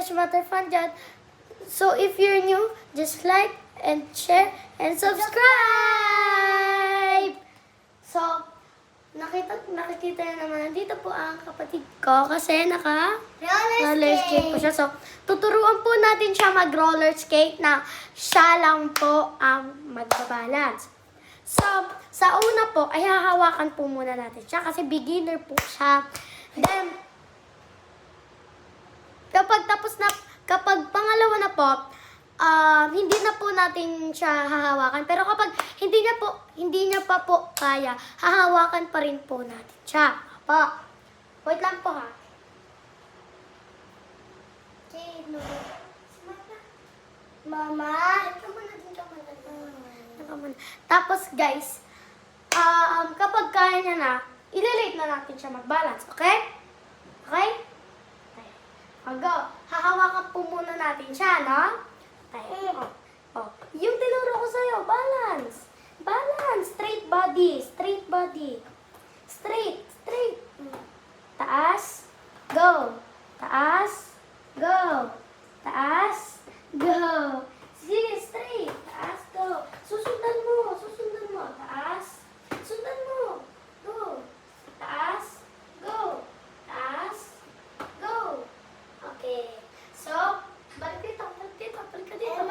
Crush Matter Fun dyan. So, if you're new, just like and share and subscribe! So, nakikita na naman, nandito po ang kapatid ko kasi roller skate po siya. So, tuturuan po natin siya mag-roller skate na siya lang po ang magbabalance. So, sa una po, ay hahawakan po muna natin siya kasi beginner po siya. Then, kapag pangalawa na po, hindi na po natin siya hahawakan. Pero kapag hindi niya pa po kaya, hahawakan pa rin po natin siya. Pa, wait lang po ha. Okay, no. Mama, tapos guys, kapag kaya niya na, ililate na natin siya mag-balance. Okay? Okay? Go. Hahawakan po muna natin siya, no? Oh. Yung tinuro ko sa'yo, balance. Balance. Straight body. Straight body. Straight. Straight. Taas. Go. Taas. Go. Taas. Go. Sige, straight. Taas. Go. Susundan mo. Susundan mo. Taas. Sundan mo. Go. Taas. Go. Taas. Go. Okay. So, balik dito. Balik ka dito.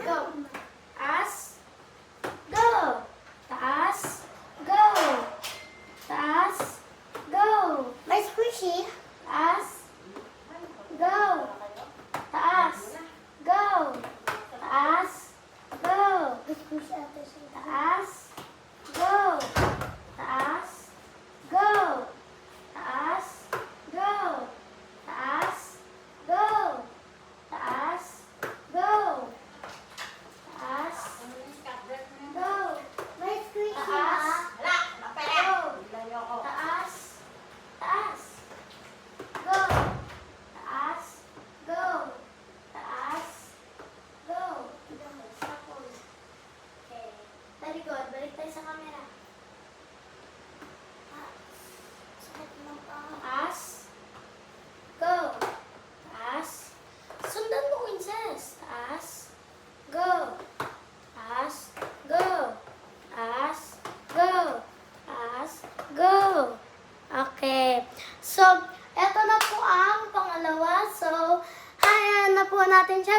Go. Taas. Go. Taas. Go. Taas. Go. May squishy. Taas. Go. Taas. Go. Taas. Go. May squishy ata siya. Taas. Go. Taas. Go. Taas. Go. Taas. Go. Taas. Go. Taas. Go. May squishy Taas. ba? Go. Taas. Taas. Go. Taas. Go. Taas. Go. Tapos. Okay. Very good. Balik tayo sa camera. Sakit ng paa. Taas. Go. Taas. Sundan mo, Princess. Taas. Go. Taas. Go. Taas. Go. Taas. Go. Okay. So, eto na po ang pangalawa. So, hayaan na po natin siya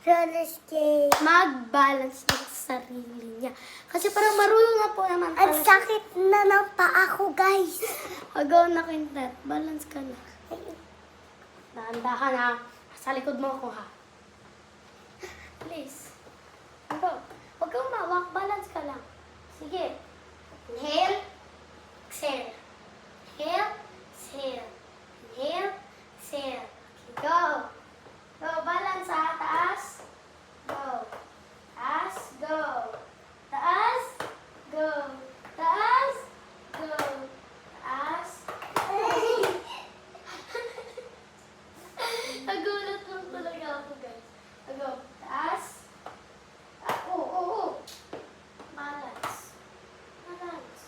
Roller skate. mag-balance ng sarili niya. Kasi parang marunong na po naman. Ang sakit na ng paa ko, guys. Agaw na kintat. Balance ka na. Dahan-dahan ha. Sa likod mo ako ha. Please. Go. Huwag kang umawak. Balance ka lang. Sige. Inhale. Exhale. Inhale. Exhale. Inhale. Exhale. Okay, go. Go. Balance ha. Taas. Go. Taas. Go. Taas. Go. Taas. Go. Taas. Nagulat lang talaga ako, guys. Go. Taas. Oo. Balance. Balance.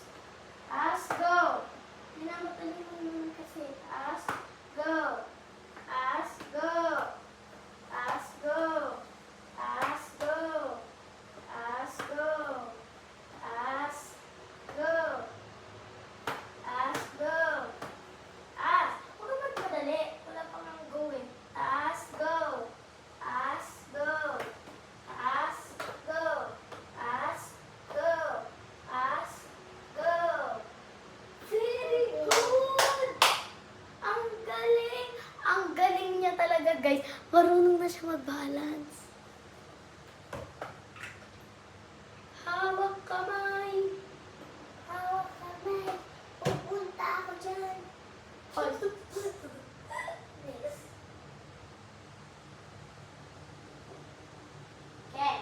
Taas. Go. Minamatali mo naman kasi. Taas. Go. Taas. Go. Taas. Go. Taas. Go. Taas. Go. Taas. Go. Taas. Go. Taas. Huwag ka magpadali. Wala pang ang gawin. Taas. Go. Taas. Go. Taas. Go. Taas. Go. Taas. Go. Very good! Ang galing! Ang galing niya talaga, guys. Marunong na siya mag-balance. Hawak kamay. Hawak kamay. Pupunta ako dyan. Next. Okay.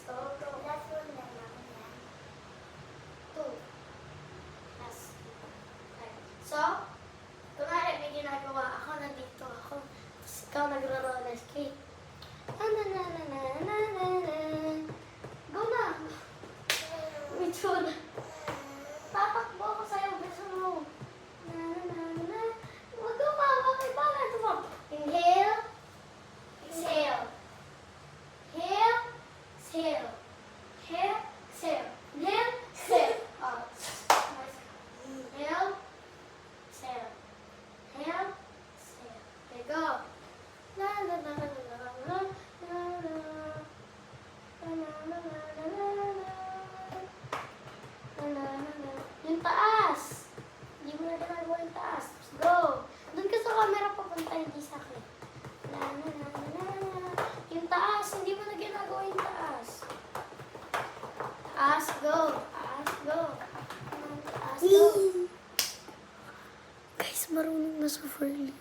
So, go. Last one na lang yan. Two. Last. Okay. So, kunwari may ginagawa ako, nandito ako. Tapos ikaw nagro-roller skate. Go na. Which one? Tatakbo ako sa'yo. Gusto mo. Na, na, na, na. Guys, marunong na sa Furly.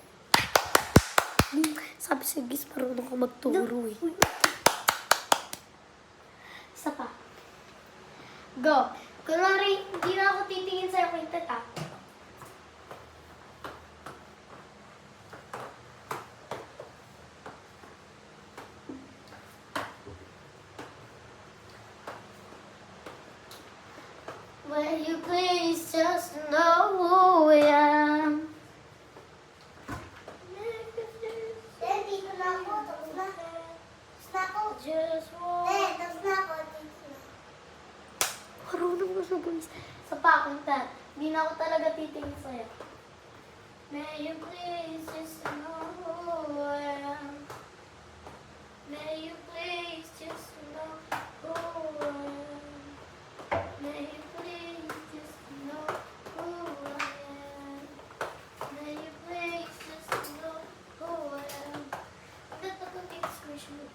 Sabi si Gis, marunong ko magturo eh. Isa pa. Go. Kunwari, hindi na ako titingin sa'yo kwintet ah. Will you please just know who I am? Dito na ako. Tapos na. Tapos na ako. Just want... Tapos na ako. Dito na. Marunong mo sa guys. Sa pakuntan. Hindi na ako talaga titingin sa'yo. May you please just know who I am? May you please just know who I am? May you please just know who I am? May you please just know who I am? Ang ganda ko expression mo.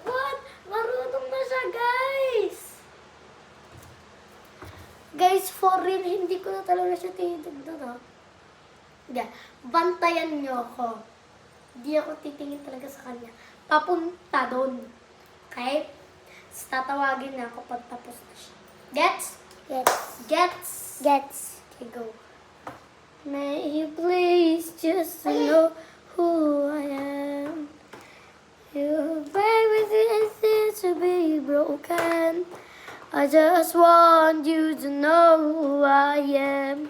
What? Marunong na siya, guys! Guys, for real, hindi ko na talaga siya tinitignan, ha? Yeah. Bantayan niyo ako. Hindi ako titingin talaga sa kanya. Papunta doon. Okay? Tapos tatawagin na ako pag tapos na siya. Gets? Gets. Gets? Gets. Okay, go. May you please just know who I am. Your baby seems to be broken. I just want you to know who I am.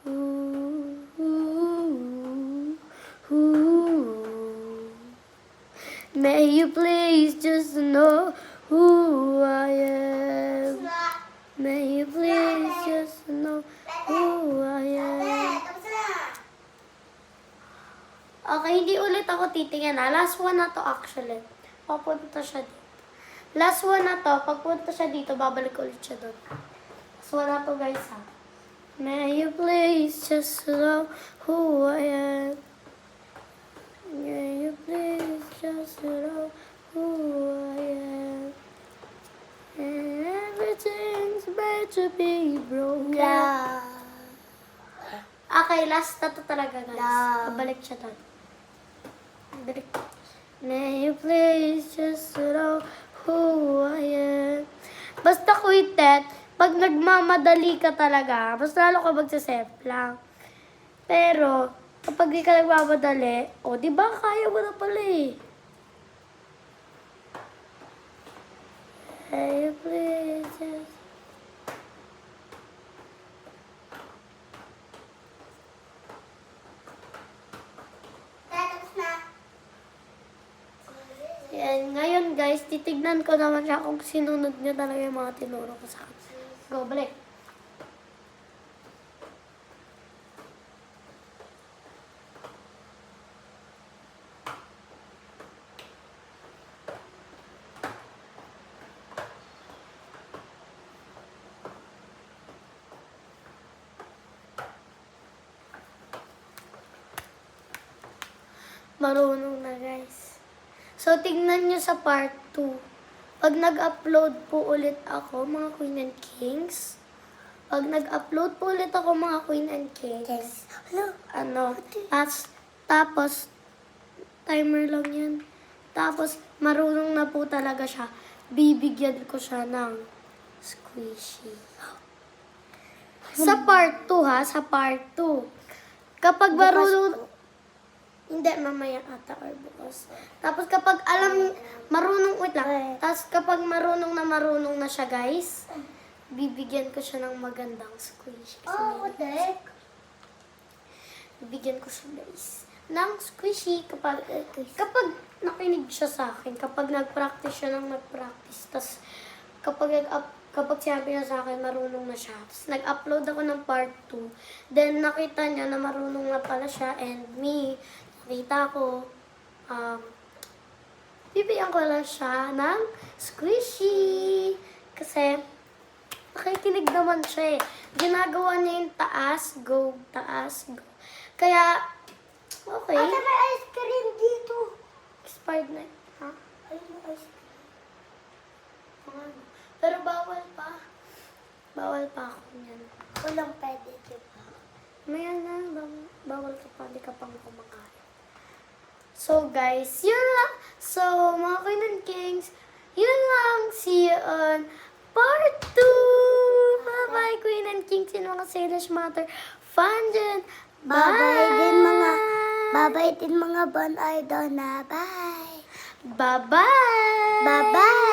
Ooh, ooh, ooh. May you please just know who I am. May you please just know who I am. Tapos na. Okay, hindi ulit ako titingin na. Last one na to actually. Papunta siya dito. Last one na to. Pagpunta siya dito, babalik ulit siya doon. Last one na to guys ha. May you please just know who I am. May you please just know who I am. And everything's meant to be broken. Love. Okay, last na to talaga guys. Love. Babalik siya doon. Balik. May you please just know who I am. Basta quintet, pag nagmamadali ka talaga, mas lalo ka magsaself lang. Pero, kapag di ka nagmamadali, o di ba kaya mo na pala eh. May you please just... Tapos na. Yan. Ngayon guys, titignan ko naman siya kung sinunod niya talaga yung mga tinuro ko sa kanya. Go, balik. Marunong na guys. So, tignan nyo sa part 2. Pag nag-upload po ulit ako, mga Queen and Kings. Pag nag-upload po ulit ako, mga Queen and Kings. Hello. Tapos, timer lang yan. Tapos, marunong na po talaga siya. Bibigyan ko siya ng squishy. Sa part 2 ha, sa part 2. Kapag marunong... Hindi, mamaya ata or bukas. Tapos kapag marunong, wait lang. Tapos kapag marunong na siya guys, bibigyan ko siya ng magandang squishy. Kasi Oh, what the heck? bibigyan ko siya guys ng squishy kapag nakinig siya sa akin, kapag nag-practice siya ng nag-practice. Tapos kapag sinabi niya sa akin, marunong na siya. Tapos nag-upload ako ng part 2. Then nakita niya na marunong na pala siya and me, nakita ko, bibigyan ko lang siya ng squishy. Kasi, nakikinig naman siya eh. Ginagawa niya yung taas, go. Kaya, okay. Ate, may ice cream dito. Expired na. Ha? Ay, may ice cream. Ano? Pero bawal pa. Bawal pa ako niyan. Walang pwede, diba? Maya na, bawal ka pa, di ka pang kumakain. So guys, yun lang. So mga Queen and Kings, yun lang. See you on part 2. Bye-bye Queen and Kings and mga Sailors Matter fan dyan. Babay din mga Bon Idol na. Bye! Bye-bye! Bye-bye!